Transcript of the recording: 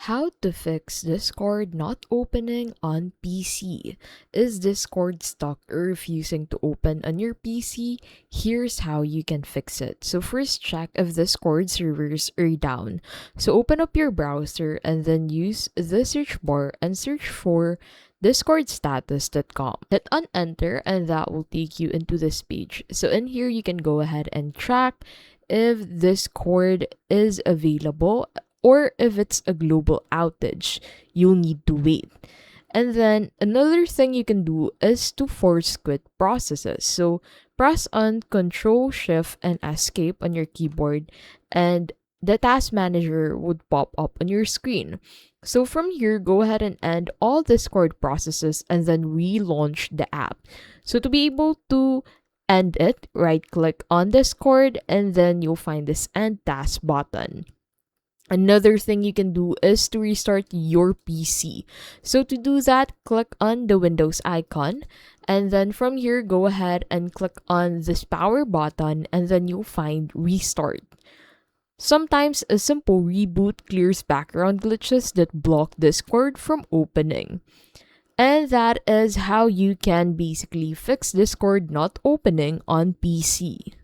How to fix Discord not opening on PC. Is Discord stuck or refusing to open on your PC? Here's how you can fix it. So first, check if Discord servers are down. So open up your browser and then use the search bar and search for discordstatus.com. Hit on enter and that will take you into this page. So in here you can go ahead and track if Discord is available or if it's a global outage. You'll need to wait. And then another thing you can do is to force quit processes. So press on Control Shift and Escape on your keyboard and the task manager would pop up on your screen. So from here, go ahead and end all Discord processes and then relaunch the app. So to be able to end it, right click on Discord and then you'll find this end task button. Another thing you can do is to restart your PC. So to do that, click on the Windows icon and then from here, go ahead and click on this power button and then you'll find restart. Sometimes a simple reboot clears background glitches that block Discord from opening. And that is how you can basically fix Discord not opening on PC.